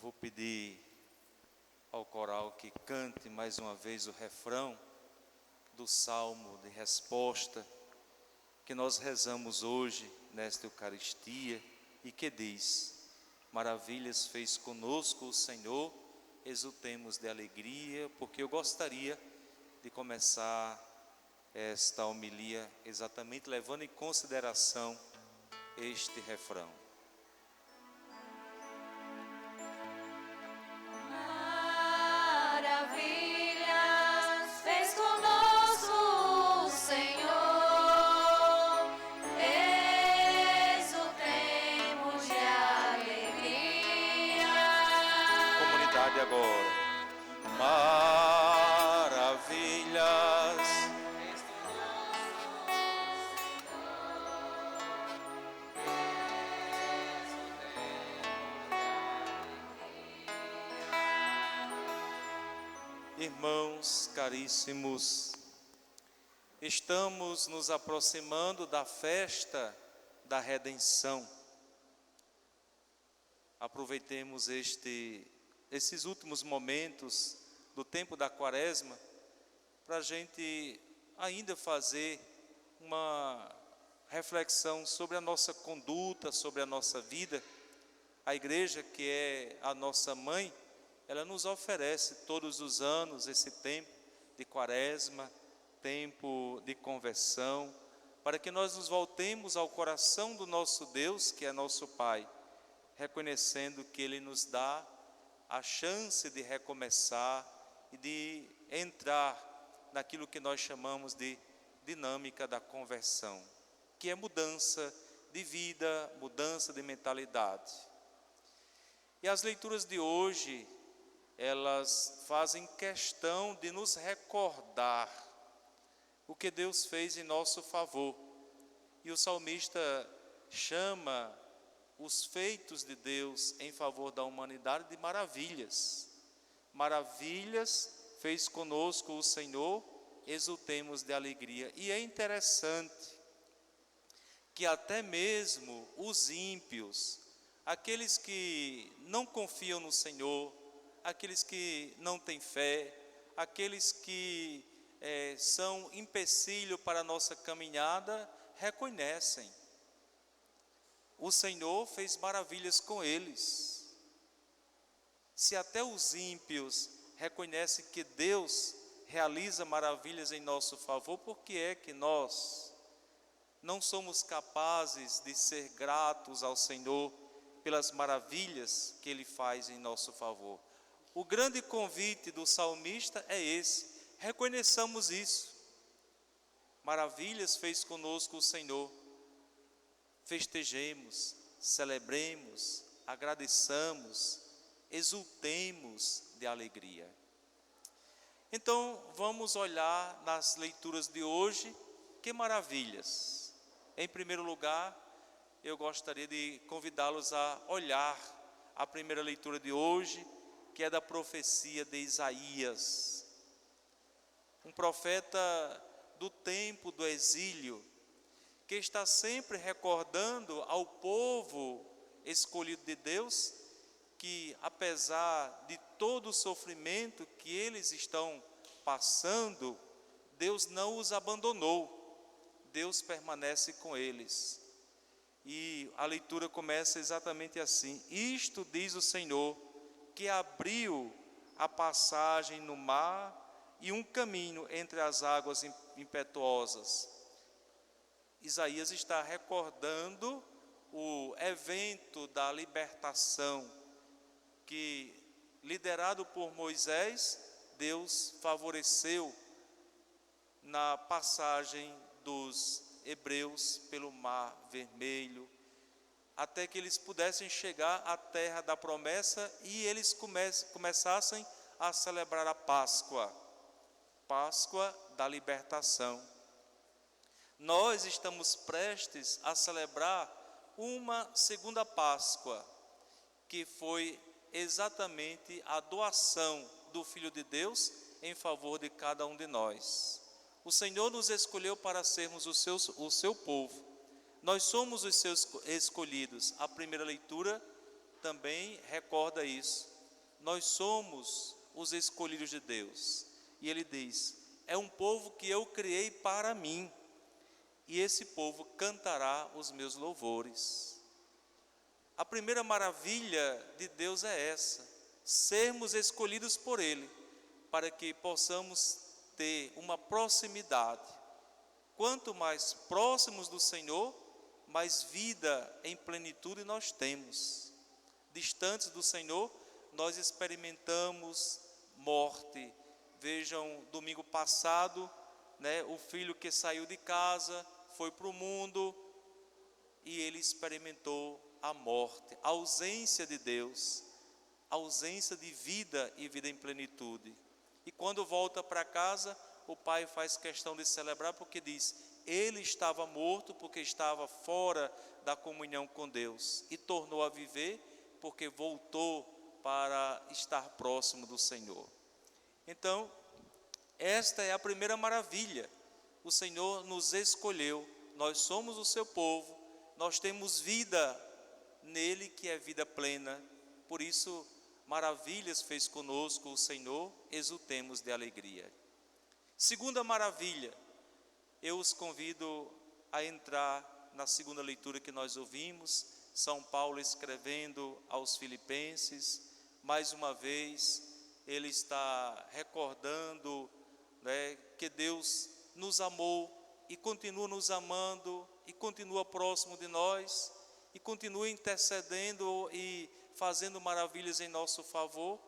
vou pedir ao coral que cante mais uma vez o refrão do Salmo de resposta que nós rezamos hoje nesta Eucaristia e que diz: maravilhas fez conosco o Senhor, exultemos de alegria, porque eu gostaria de começar esta homilia exatamente levando em consideração este refrão. Agora, maravilhas. Irmãos caríssimos, estamos nos aproximando da festa da redenção. Aproveitemos esses últimos momentos do tempo da Quaresma para a gente ainda fazer uma reflexão sobre a nossa conduta, sobre a nossa vida. A igreja, que é a nossa mãe, ela nos oferece todos os anos esse tempo de Quaresma, tempo de conversão, para que nós nos voltemos ao coração do nosso Deus, que é nosso Pai, reconhecendo que Ele nos dá a chance de recomeçar e de entrar naquilo que nós chamamos de dinâmica da conversão, que é mudança de vida, mudança de mentalidade. E as leituras de hoje, elas fazem questão de nos recordar o que Deus fez em nosso favor. E o salmista chama os feitos de Deus em favor da humanidade de maravilhas. Maravilhas fez conosco o Senhor, exultemos de alegria. E é interessante que até mesmo os ímpios, aqueles que não confiam no Senhor, aqueles que não têm fé, aqueles que são empecilho para a nossa caminhada, reconhecem: o Senhor fez maravilhas com eles. Se até os ímpios reconhecem que Deus realiza maravilhas em nosso favor, por que é que nós não somos capazes de ser gratos ao Senhor pelas maravilhas que Ele faz em nosso favor? O grande convite do salmista é esse: reconheçamos isso. Maravilhas fez conosco o Senhor. Festejemos, celebremos, agradeçamos, exultemos de alegria. Então, vamos olhar nas leituras de hoje, que maravilhas. Em primeiro lugar, eu gostaria de convidá-los a olhar a primeira leitura de hoje, que é da profecia de Isaías. Um profeta do tempo do exílio, que está sempre recordando ao povo escolhido de Deus que, apesar de todo o sofrimento que eles estão passando, Deus não os abandonou, Deus permanece com eles. E a leitura começa exatamente assim: isto diz o Senhor, que abriu a passagem no mar e um caminho entre as águas impetuosas. Isaías está recordando o evento da libertação que, liderado por Moisés, Deus favoreceu na passagem dos hebreus pelo Mar Vermelho, até que eles pudessem chegar à terra da promessa e eles começassem a celebrar a Páscoa da libertação. Nós estamos prestes a celebrar uma segunda Páscoa, que foi exatamente a doação do Filho de Deus em favor de cada um de nós. O Senhor nos escolheu para sermos o seu povo. Nós somos os seus escolhidos. A primeira leitura também recorda isso. Nós somos os escolhidos de Deus. E ele diz: é um povo que eu criei para mim, e esse povo cantará os meus louvores. A primeira maravilha de Deus é essa: sermos escolhidos por Ele, para que possamos ter uma proximidade. Quanto mais próximos do Senhor, mais vida em plenitude nós temos. Distantes do Senhor, nós experimentamos morte. Vejam, domingo passado, o filho que saiu de casa, foi para o mundo e ele experimentou a morte, a ausência de Deus, a ausência de vida e vida em plenitude. E quando volta para casa, o pai faz questão de celebrar porque diz: ele estava morto porque estava fora da comunhão com Deus e tornou a viver porque voltou para estar próximo do Senhor. Então, esta é a primeira maravilha. O Senhor nos escolheu, nós somos o seu povo, nós temos vida nele que é vida plena. Por isso, maravilhas fez conosco o Senhor, exultemos de alegria. Segunda maravilha, eu os convido a entrar na segunda leitura que nós ouvimos, São Paulo escrevendo aos Filipenses. Mais uma vez, ele está recordando, que Deus nos amou e continua nos amando e continua próximo de nós e continua intercedendo e fazendo maravilhas em nosso favor.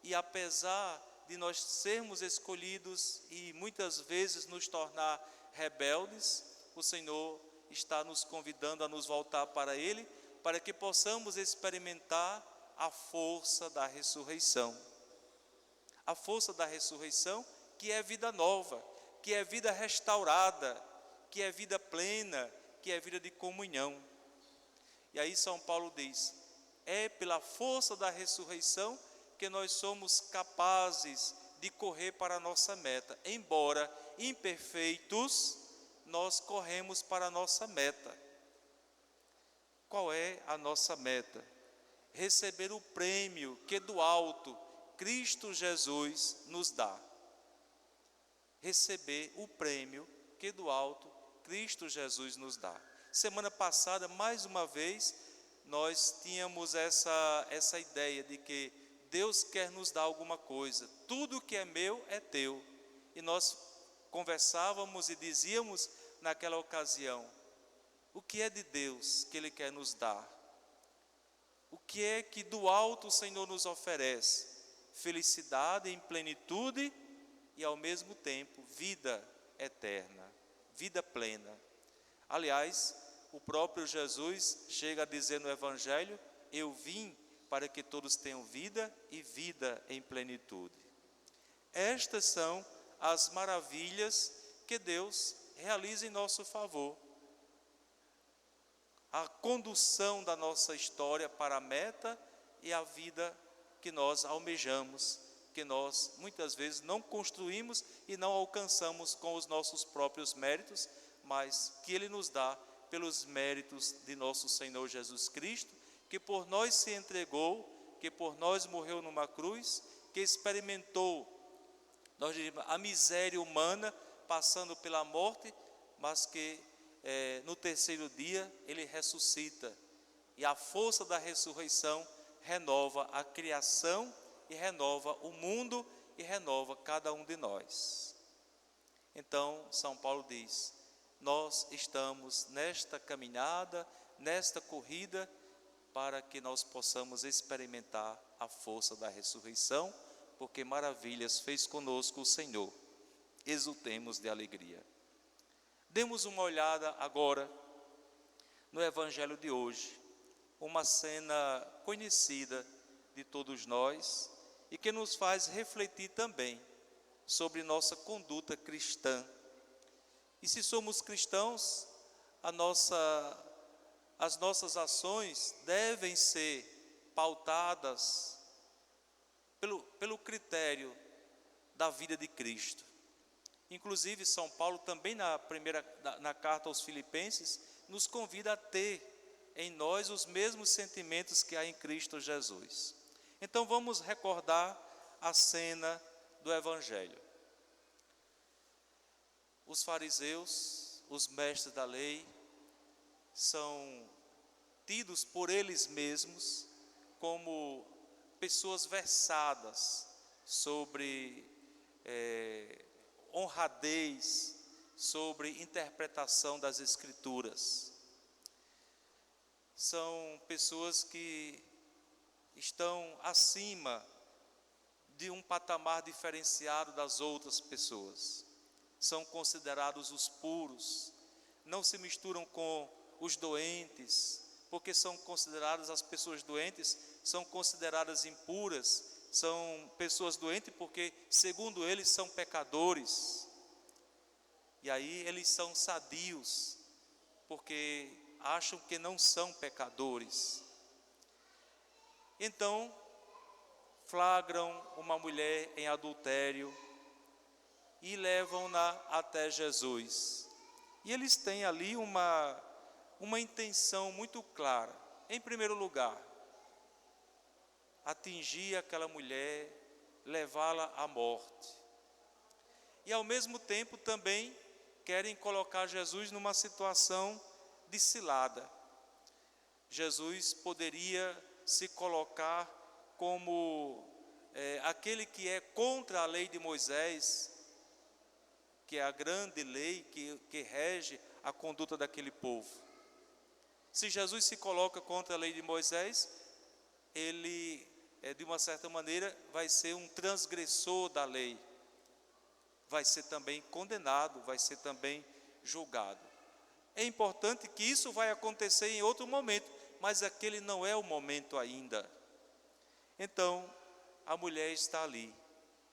E apesar de nós sermos escolhidos e muitas vezes nos tornar rebeldes, o Senhor está nos convidando a nos voltar para Ele, para que possamos experimentar a força da ressurreição. A força da ressurreição, que é vida nova, que é vida restaurada, que é vida plena, que é vida de comunhão. E aí São Paulo diz: é pela força da ressurreição que nós somos capazes de correr para a nossa meta. Embora imperfeitos, nós corremos para a nossa meta. Qual é a nossa meta? Receber o prêmio que do alto Cristo Jesus nos dá. Receber o prêmio que do alto Cristo Jesus nos dá. Semana passada, mais uma vez, nós tínhamos essa ideia de que Deus quer nos dar alguma coisa. Tudo que é meu é teu. E nós conversávamos e dizíamos naquela ocasião: o que é de Deus que Ele quer nos dar? O que é que do alto o Senhor nos oferece? Felicidade em plenitude e ao mesmo tempo vida eterna, vida plena. Aliás, o próprio Jesus chega a dizer no Evangelho: eu vim para que todos tenham vida e vida em plenitude. Estas são as maravilhas que Deus realiza em nosso favor. A condução da nossa história para a meta e a vida que nós almejamos, que nós muitas vezes não construímos e não alcançamos com os nossos próprios méritos, mas que Ele nos dá pelos méritos de nosso Senhor Jesus Cristo, que por nós se entregou, que por nós morreu numa cruz, que experimentou, nós diríamos, a miséria humana, passando pela morte, mas que no terceiro dia Ele ressuscita. E a força da ressurreição renova a criação e renova o mundo e renova cada um de nós. Então, São Paulo diz: nós estamos nesta caminhada, nesta corrida, para que nós possamos experimentar a força da ressurreição, porque maravilhas fez conosco o Senhor. Exultemos de alegria. Demos uma olhada agora no Evangelho de hoje, uma cena conhecida de todos nós e que nos faz refletir também sobre nossa conduta cristã. E se somos cristãos, as nossas ações devem ser pautadas pelo critério da vida de Cristo. Inclusive, São Paulo também na carta aos Filipenses nos convida a ter em nós os mesmos sentimentos que há em Cristo Jesus. Então vamos recordar a cena do Evangelho. Os fariseus, os mestres da lei, são tidos por eles mesmos como pessoas versadas sobre honradez, sobre interpretação das Escrituras. São pessoas que estão acima de um patamar diferenciado das outras pessoas. São considerados os puros, não se misturam com os doentes, porque são consideradas, as pessoas doentes são consideradas impuras, são pessoas doentes porque, segundo eles, são pecadores. E aí eles são sadios, porque acham que não são pecadores. Então, flagram uma mulher em adultério e levam-na até Jesus. E eles têm ali uma intenção muito clara. Em primeiro lugar, atingir aquela mulher, levá-la à morte. E ao mesmo tempo também querem colocar Jesus numa situação de cilada. Jesus poderia se colocar como aquele que é contra a lei de Moisés, que é a grande lei que rege a conduta daquele povo. Se Jesus se coloca contra a lei de Moisés, ele, de uma certa maneira, vai ser um transgressor da lei. Vai ser também condenado, vai ser também julgado. É importante que isso vai acontecer em outro momento, mas aquele não é o momento ainda. Então, a mulher está ali.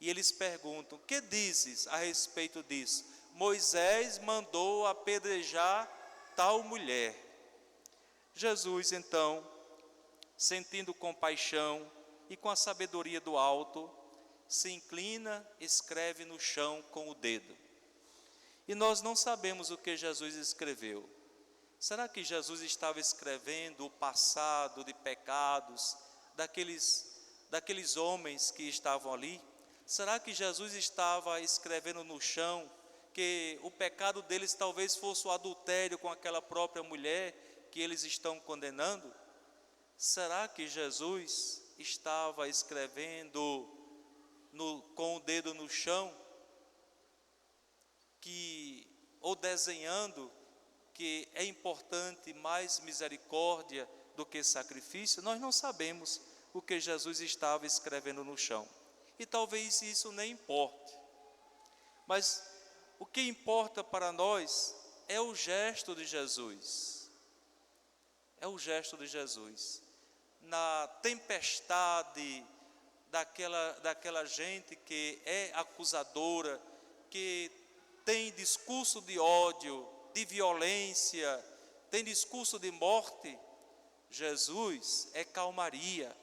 E eles perguntam: que dizes a respeito disso? Moisés mandou apedrejar tal mulher. Jesus, então, sentindo compaixão e com a sabedoria do alto, se inclina, escreve no chão com o dedo. E nós não sabemos o que Jesus escreveu. Será que Jesus estava escrevendo o passado de pecados daqueles homens que estavam ali? Será que Jesus estava escrevendo no chão que o pecado deles talvez fosse o adultério com aquela própria mulher que eles estão condenando? Será que Jesus estava escrevendo com o dedo no chão ou desenhando que é importante mais misericórdia do que sacrifício? Nós não sabemos o que Jesus estava escrevendo no chão. E talvez isso nem importe. Mas o que importa para nós é o gesto de Jesus. É o gesto de Jesus. Na tempestade daquela gente que é acusadora, que tem discurso de ódio, de violência, tem discurso de morte, Jesus é calmaria,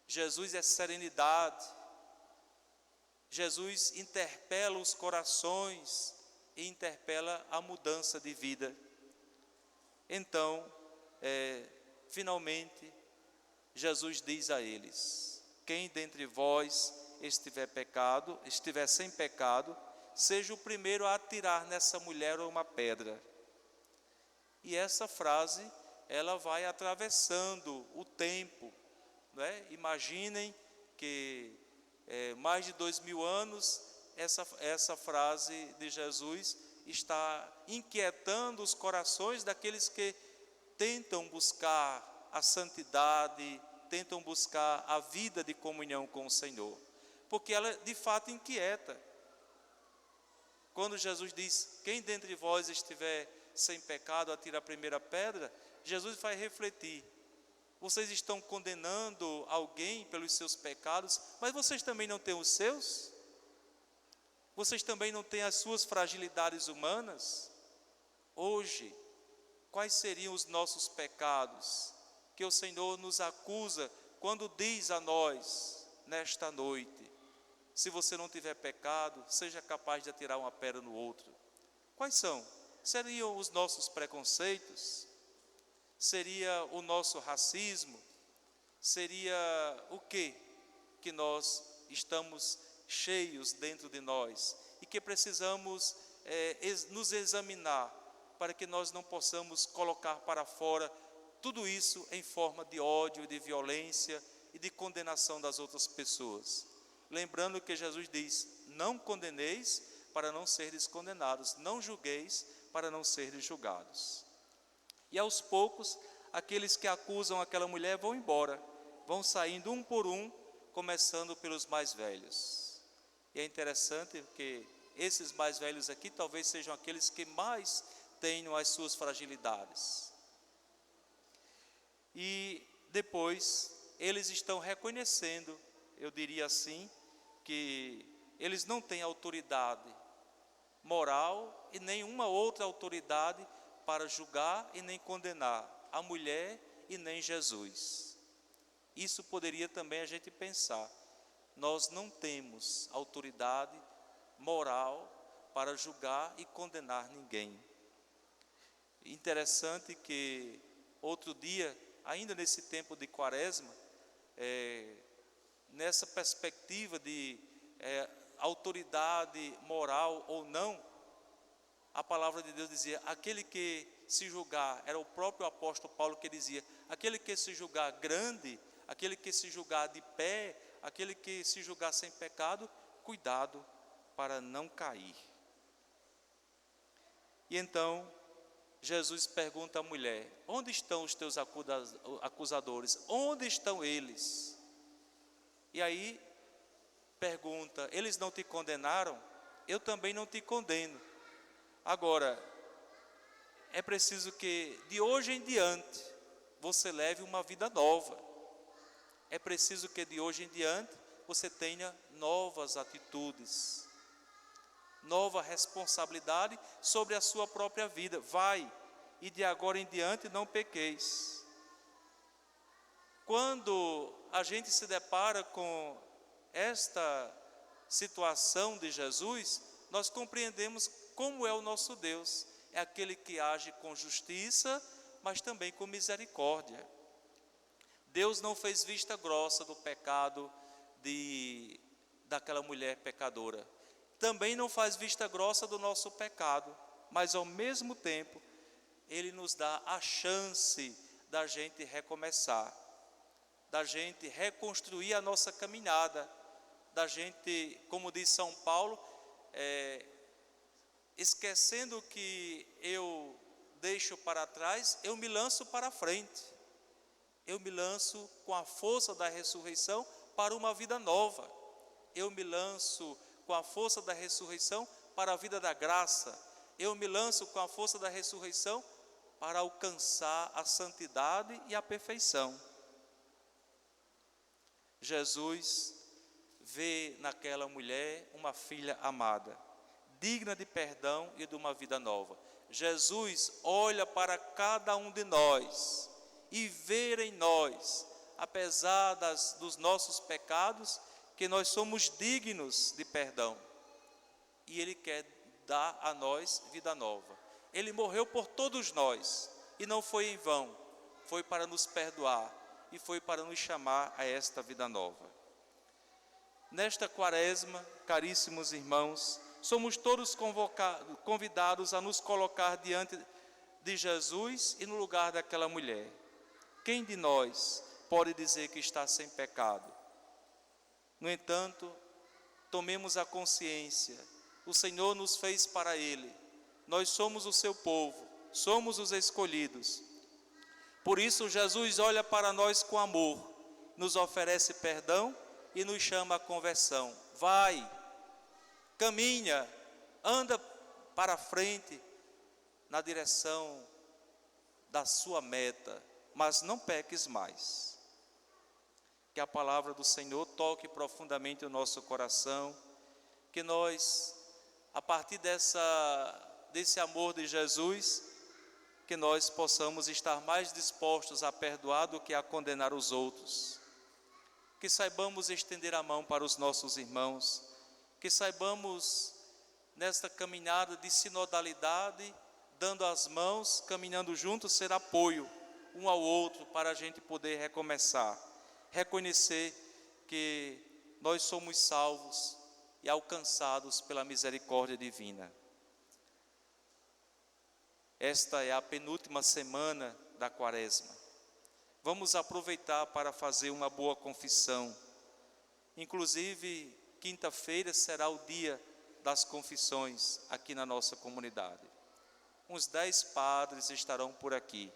Jesus é serenidade. Jesus interpela os corações e interpela a mudança de vida. Então, finalmente, Jesus diz a eles: quem dentre vós estiver sem pecado, seja o primeiro a atirar nessa mulher uma pedra. E essa frase, ela vai atravessando o tempo, não é? Imaginem que mais de 2000 anos, essa frase de Jesus está inquietando os corações daqueles que tentam buscar a santidade, tentam buscar a vida de comunhão com o Senhor, porque ela de fato inquieta. Quando Jesus diz: quem dentre vós estiver sem pecado, atira a primeira pedra, Jesus vai refletir: vocês estão condenando alguém pelos seus pecados, mas vocês também não têm os seus? Vocês também não têm as suas fragilidades humanas? Hoje, quais seriam os nossos pecados que o Senhor nos acusa quando diz a nós, nesta noite: se você não tiver pecado, seja capaz de atirar uma pedra no outro? Quais são? Seriam os nossos preconceitos? Seria o nosso racismo? Seria o quê que nós estamos cheios dentro de nós e que precisamos nos examinar para que nós não possamos colocar para fora tudo isso em forma de ódio, de violência e de condenação das outras pessoas. Lembrando que Jesus diz: não condeneis para não seres condenados, não julgueis para não seres julgados. E aos poucos, aqueles que acusam aquela mulher vão embora, vão saindo um por um, começando pelos mais velhos. E é interessante porque esses mais velhos aqui talvez sejam aqueles que mais tenham as suas fragilidades. E depois eles estão reconhecendo, eu diria assim, que eles não têm autoridade moral e nenhuma outra autoridade para julgar e nem condenar a mulher e nem Jesus. Isso poderia também a gente pensar. Nós não temos autoridade moral para julgar e condenar ninguém. Interessante que outro dia, ainda nesse tempo de Quaresma, nessa perspectiva de autoridade moral ou não, a palavra de Deus dizia: aquele que se julgar, era o próprio apóstolo Paulo que dizia, aquele que se julgar grande, aquele que se julgar de pé, aquele que se julgar sem pecado, cuidado para não cair. E então Jesus pergunta à mulher: onde estão os teus acusadores? Onde estão eles? E aí pergunta: eles não te condenaram? Eu também não te condeno. Agora, é preciso que de hoje em diante você leve uma vida nova. É preciso que de hoje em diante você tenha novas atitudes, nova responsabilidade sobre a sua própria vida. Vai, e de agora em diante não pequeis. Quando a gente se depara com esta situação de Jesus, nós compreendemos como é o nosso Deus. É aquele que age com justiça, mas também com misericórdia. Deus não fez vista grossa do pecado daquela mulher pecadora. Também não faz vista grossa do nosso pecado, mas ao mesmo tempo, Ele nos dá a chance da gente recomeçar, da gente reconstruir a nossa caminhada, da gente, como diz São Paulo, esquecendo o que eu deixo para trás, eu me lanço para frente. Eu me lanço com a força da ressurreição para uma vida nova. Eu me lanço com a força da ressurreição para a vida da graça. Eu me lanço com a força da ressurreição para alcançar a santidade e a perfeição. Jesus vê naquela mulher uma filha amada, digna de perdão e de uma vida nova. Jesus olha para cada um de nós e vê em nós, apesar dos nossos pecados, que nós somos dignos de perdão. E Ele quer dar a nós vida nova. Ele morreu por todos nós e não foi em vão, foi para nos perdoar e foi para nos chamar a esta vida nova. Nesta Quaresma, caríssimos irmãos, somos todos convidados a nos colocar diante de Jesus e no lugar daquela mulher. Quem de nós pode dizer que está sem pecado? No entanto, tomemos a consciência, o Senhor nos fez para Ele, nós somos o seu povo, somos os escolhidos. Por isso Jesus olha para nós com amor, nos oferece perdão e nos chama à conversão. Vai, caminha, anda para frente na direção da sua meta, mas não peques mais. Que a palavra do Senhor toque profundamente o nosso coração, que nós, a partir desse amor de Jesus, que nós possamos estar mais dispostos a perdoar do que a condenar os outros. Que saibamos estender a mão para os nossos irmãos, que saibamos, nesta caminhada de sinodalidade, dando as mãos, caminhando juntos, ser apoio um ao outro para a gente poder recomeçar, reconhecer que nós somos salvos e alcançados pela misericórdia divina. Esta é a penúltima semana da Quaresma. Vamos aproveitar para fazer uma boa confissão. Inclusive, quinta-feira será o dia das confissões aqui na nossa comunidade. Uns 10 padres estarão por aqui.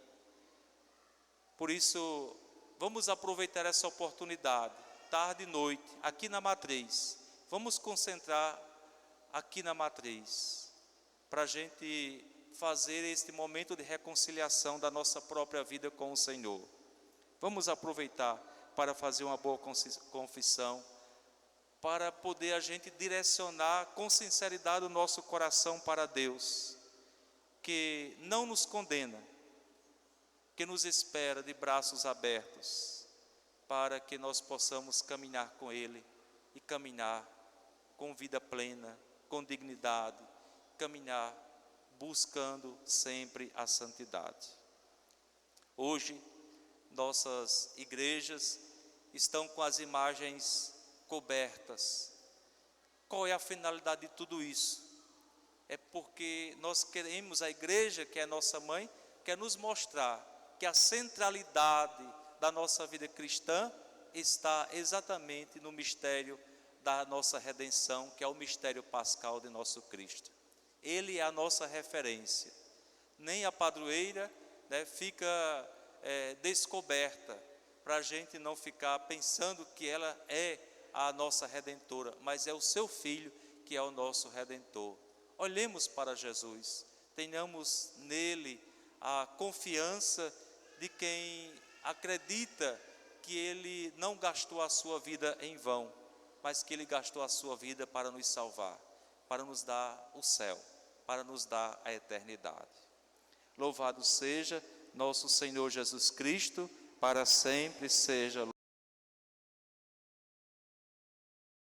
Por isso, vamos aproveitar essa oportunidade, tarde e noite, aqui na matriz. Vamos concentrar aqui na matriz, para a gente fazer este momento de reconciliação da nossa própria vida com o Senhor. Vamos aproveitar para fazer uma boa confissão, para poder a gente direcionar com sinceridade o nosso coração para Deus, que não nos condena, que nos espera de braços abertos, para que nós possamos caminhar com Ele e caminhar com vida plena, com dignidade, caminhar buscando sempre a santidade. Hoje, nossas igrejas estão com as imagens cobertas. Qual é a finalidade de tudo isso? É porque nós queremos, a igreja, que é nossa mãe, quer nos mostrar que a centralidade da nossa vida cristã está exatamente no mistério da nossa redenção, que é o mistério pascal de nosso Cristo. Ele é a nossa referência. Nem a padroeira, fica descoberta, para a gente não ficar pensando que ela é a nossa Redentora, mas é o seu Filho que é o nosso Redentor. Olhemos para Jesus, tenhamos nele a confiança de quem acredita que ele não gastou a sua vida em vão, mas que ele gastou a sua vida para nos salvar, para nos dar o céu, para nos dar a eternidade. Louvado seja nosso Senhor Jesus Cristo, para sempre seja